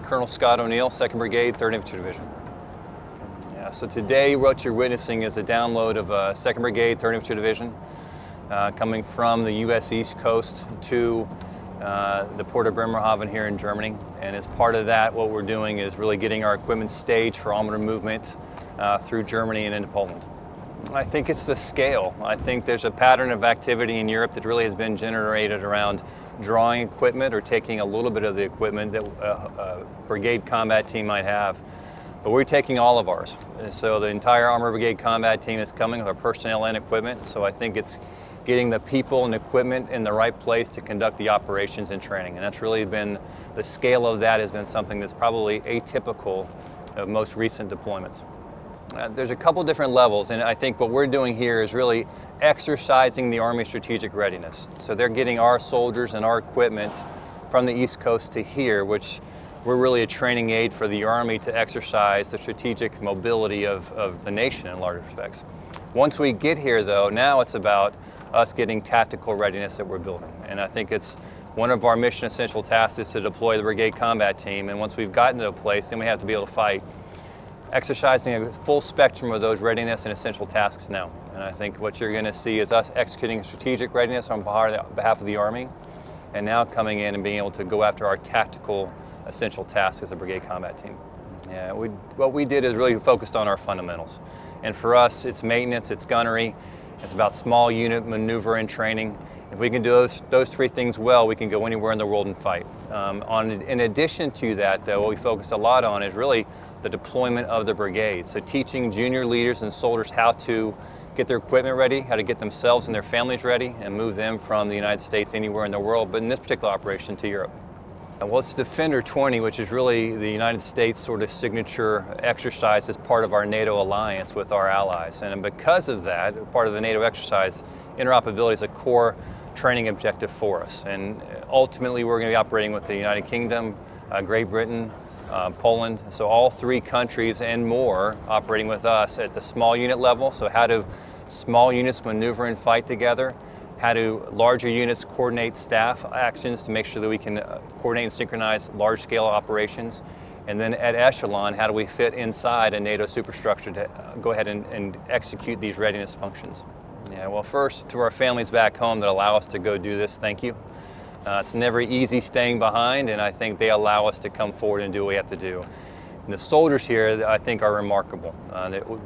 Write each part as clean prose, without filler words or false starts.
Colonel Scott O'Neill, 2nd Brigade, 3rd Infantry Division. Yeah, so today what you're witnessing is a download of 2nd Brigade, 3rd Infantry Division, coming from the U.S. East Coast to the port of Bremerhaven here in Germany. And as part of that, what we're doing is really getting our equipment staged for armored movement through Germany and into Poland. I think it's the scale. I think there's a pattern of activity in Europe that really has been generated around drawing equipment or taking a little bit of the equipment that a brigade combat team might have. But we're taking all of ours. And so the entire Armored Brigade combat team is coming with our personnel and equipment. So I think it's getting the people and equipment in the right place to conduct the operations and training. And that's really been, the scale of that has been something that's probably atypical of most recent deployments. There's a couple different levels, and I think what we're doing here is really exercising the Army strategic readiness. So they're getting our soldiers and our equipment from the East Coast to here, which we're really a training aid for the Army to exercise the strategic mobility of the nation in large respects. Once we get here though, now it's about us getting tactical readiness that we're building. And I think it's one of our mission essential tasks is to deploy the brigade combat team, and once we've gotten to a place, then we have to be able to fight. Exercising a full spectrum of those readiness and essential tasks now. And I think what you're going to see is us executing strategic readiness on behalf of the Army, and now coming in and being able to go after our tactical essential tasks as a brigade combat team. Yeah, what we did is really focused on our fundamentals. And for us, it's maintenance, it's gunnery, it's about small unit maneuver and training. If we can do those three things well, we can go anywhere in the world and fight. In addition to that, though, what we focused a lot on is really the deployment of the brigade. So teaching junior leaders and soldiers how to get their equipment ready, how to get themselves and their families ready, and move them from the United States anywhere in the world, but in this particular operation to Europe. Well, it's Defender 20, which is really the United States sort of signature exercise as part of our NATO alliance with our allies. And because of that, part of the NATO exercise, interoperability is a core training objective for us. And ultimately, we're going to be operating with the United Kingdom, Great Britain, Poland, so all three countries and more operating with us at the small unit level. So how do small units maneuver and fight together? How do larger units coordinate staff actions to make sure that we can coordinate and synchronize large-scale operations? And then at echelon, how do we fit inside a NATO superstructure to go ahead and execute these readiness functions? Yeah, well, first, to our families back home that allow us to go do this, thank you. It's never easy staying behind, and I think they allow us to come forward and do what we have to do. And the soldiers here, I think, are remarkable.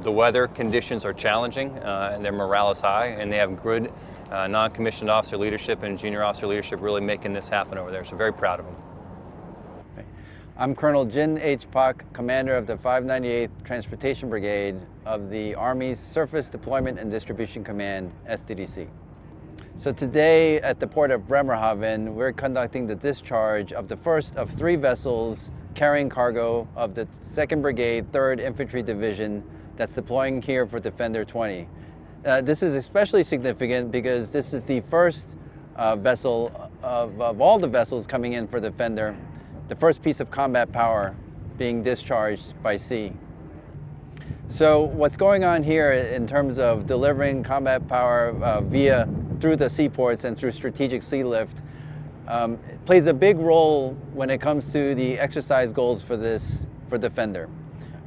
The weather conditions are challenging, and their morale is high, and they have good non-commissioned officer leadership and junior officer leadership really making this happen over there, so very proud of them. I'm Colonel Jin H. Pak, commander of the 598th Transportation Brigade of the Army's Surface Deployment and Distribution Command, SDDC. So today at the port of Bremerhaven, we're conducting the discharge of the first of 3 vessels carrying cargo of the 2nd Brigade, 3rd Infantry Division that's deploying here for Defender 20. This is especially significant because this is the first vessel of all the vessels coming in for Defender, the first piece of combat power being discharged by sea. So what's going on here in terms of delivering combat power through the seaports and through strategic sea lift plays a big role when it comes to the exercise goals for Defender.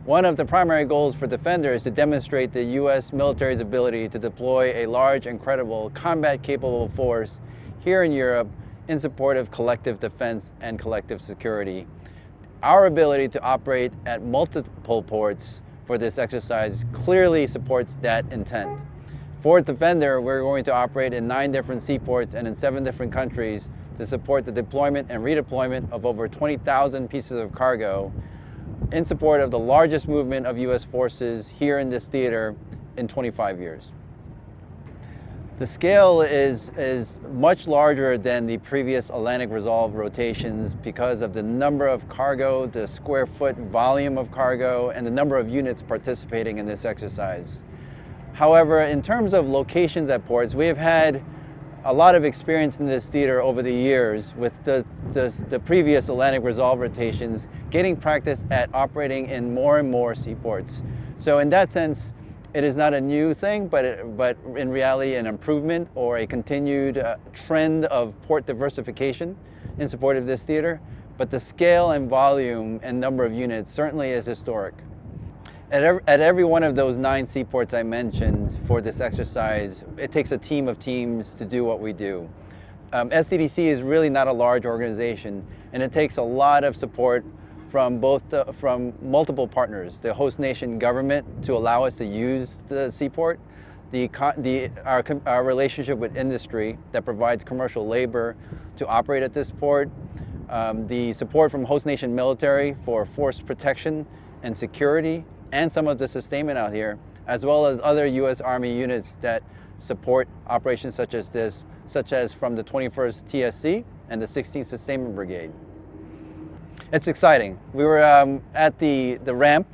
One of the primary goals for Defender is to demonstrate the U.S. military's ability to deploy a large and credible combat-capable force here in Europe in support of collective defense and collective security. Our ability to operate at multiple ports for this exercise clearly supports that intent. For Defender, we're going to operate in 9 different seaports and in 7 different countries to support the deployment and redeployment of over 20,000 pieces of cargo in support of the largest movement of U.S. forces here in this theater in 25 years. The scale is much larger than the previous Atlantic Resolve rotations because of the number of cargo, the square foot volume of cargo, and the number of units participating in this exercise. However, in terms of locations at ports, we have had a lot of experience in this theater over the years with the previous Atlantic Resolve rotations, getting practice at operating in more and more seaports. So in that sense, it is not a new thing, but in reality an improvement or a continued trend of port diversification in support of this theater. But the scale and volume and number of units certainly is historic. At every one of those 9 seaports I mentioned for this exercise, it takes a team of teams to do what we do. SDDC is really not a large organization, and it takes a lot of support from from multiple partners, the host nation government to allow us to use the seaport, our relationship with industry that provides commercial labor to operate at this port, the support from host nation military for force protection and security, and some of the sustainment out here, as well as other U.S. Army units that support operations such as this, such as from the 21st TSC and the 16th Sustainment Brigade. It's exciting. We were at the ramp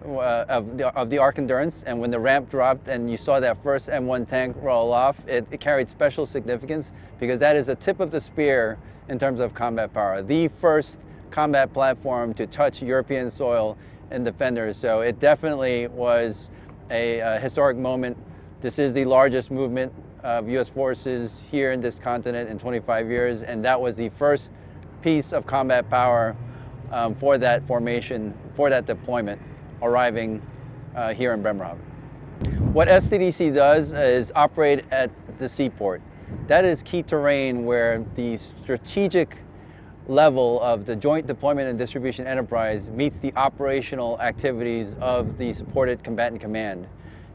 of the Ark Endurance, and when the ramp dropped and you saw that first M1 tank roll off, it carried special significance because that is the tip of the spear in terms of combat power. The first combat platform to touch European soil in Defender. So it definitely was a historic moment. This is the largest movement of U.S. forces here in this continent in 25 years, and that was the first piece of combat power for that formation, for that deployment, arriving here in Bremerhaven. What SDDC does is operate at the seaport. That is key terrain where the strategic level of the Joint Deployment and Distribution Enterprise meets the operational activities of the supported combatant command.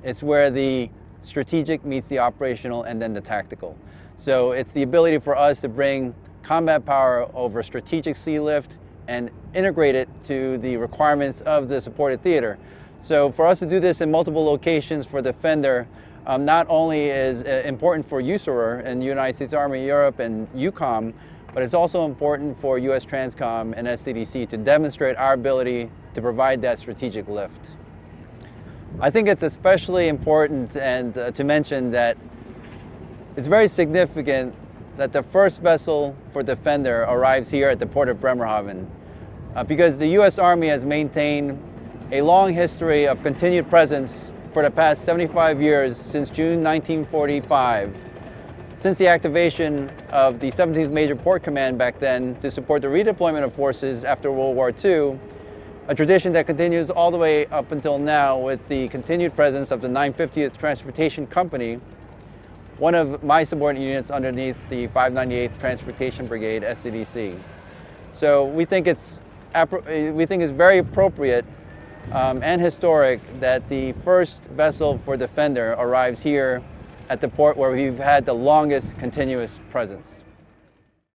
It's where the strategic meets the operational and then the tactical. So it's the ability for us to bring combat power over strategic sea lift and integrate it to the requirements of the supported theater. So for us to do this in multiple locations for Defender not only is important for USAREUR and the United States Army Europe and EUCOM, but it's also important for US Transcom and SDDC to demonstrate our ability to provide that strategic lift. I think it's especially important and to mention that it's very significant that the first vessel for Defender arrives here at the port of Bremerhaven because the US Army has maintained a long history of continued presence for the past 75 years since June 1945. Since the activation of the 17th Major Port Command back then to support the redeployment of forces after World War II, a tradition that continues all the way up until now with the continued presence of the 950th Transportation Company, one of my subordinate units underneath the 598th Transportation Brigade, SDDC. So we think it's very appropriate and historic that the first vessel for Defender arrives here at the port where we've had the longest continuous presence.